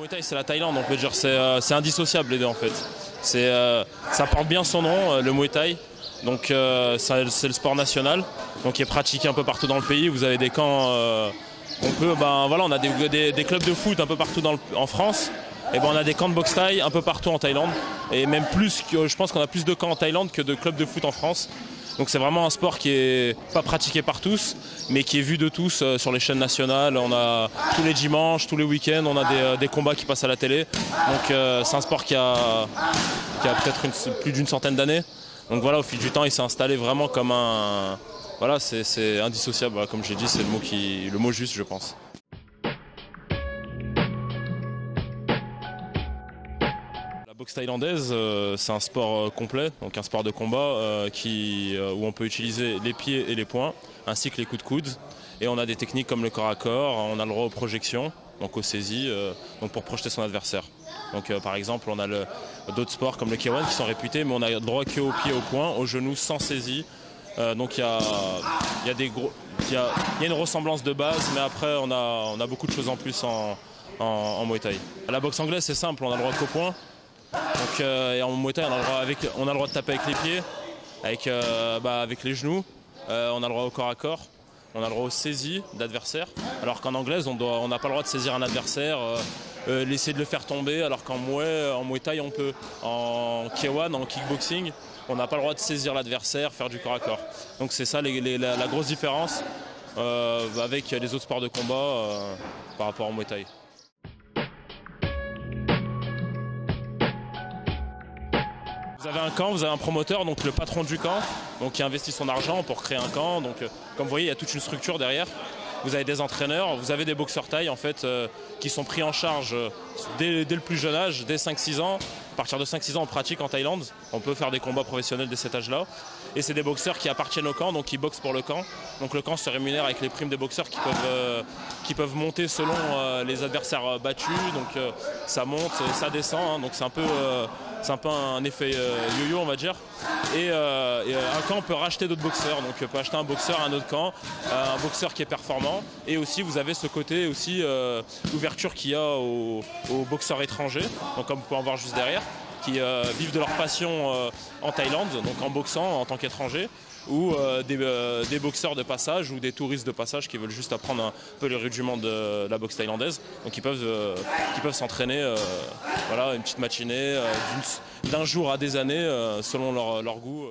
Muay Thai, c'est la Thaïlande, on peut dire, c'est indissociable les deux en fait. Ça porte bien son nom, le Muay Thai. Donc c'est le sport national, donc qui est pratiqué un peu partout dans le pays. Vous avez des camps, on a des clubs de foot un peu partout en France. Et on a des camps de boxe thaï un peu partout en Thaïlande. Et même plus, je pense qu'on a plus de camps en Thaïlande que de clubs de foot en France. Donc c'est vraiment un sport qui est pas pratiqué par tous, mais qui est vu de tous sur les chaînes nationales. On a tous les dimanches, tous les week-ends, on a des combats qui passent à la télé. Donc c'est un sport qui a peut-être plus d'une centaine d'années. Donc voilà, au fil du temps, il s'est installé vraiment comme un... Voilà, c'est indissociable, voilà, comme j'ai dit, c'est le mot juste, je pense. La boxe thaïlandaise, c'est un sport complet, donc un sport de combat où on peut utiliser les pieds et les poings, ainsi que les coups de coude. Et on a des techniques comme le corps à corps, on a le droit aux projections, donc aux saisies, donc pour projeter son adversaire. Donc par exemple, on a d'autres sports comme le K1 qui sont réputés, mais on a le droit que aux pieds, aux poings, aux genoux, sans saisie. Donc il y a une ressemblance de base, mais après on a beaucoup de choses en plus en Muay Thai. La boxe anglaise, c'est simple, on a le droit qu'aux poings. Donc, et en Muay Thai, on a le droit de taper avec les pieds, avec les genoux. On a le droit au corps à corps. On a le droit aux saisies d'adversaires. Alors qu'en anglaise, on n'a pas le droit de saisir un adversaire, laisser de le faire tomber. Alors qu'en Muay Thai, on peut. En K1, en kickboxing, on n'a pas le droit de saisir l'adversaire, faire du corps à corps. Donc c'est ça la grosse différence avec les autres sports de combat par rapport au Muay Thai. Vous avez un camp, vous avez un promoteur, donc le patron du camp, donc qui investit son argent pour créer un camp. Donc, comme vous voyez, il y a toute une structure derrière. Vous avez des entraîneurs, vous avez des boxeurs thaï en fait, qui sont pris en charge dès le plus jeune âge, dès 5-6 ans. À partir de 5-6 ans, on pratique en Thaïlande. On peut faire des combats professionnels dès cet âge-là. Et c'est des boxeurs qui appartiennent au camp, donc qui boxent pour le camp. Donc le camp se rémunère avec les primes des boxeurs qui peuvent monter selon les adversaires battus. Donc ça monte, ça descend. Hein, donc c'est un peu un effet yo-yo, on va dire. Et un camp peut racheter d'autres boxeurs. Donc peut acheter un boxeur à un autre camp, un boxeur qui est performant. Et aussi, vous avez ce côté aussi d'ouverture qu'il y a aux boxeurs étrangers, donc comme vous pouvez en voir juste derrière, qui vivent de leur passion en Thaïlande, donc en boxant en tant qu'étrangers, ou des boxeurs de passage ou des touristes de passage qui veulent juste apprendre un peu les rudiments de la boxe thaïlandaise. Donc qui peuvent s'entraîner voilà, une petite matinée, d'un jour à des années selon leur goût.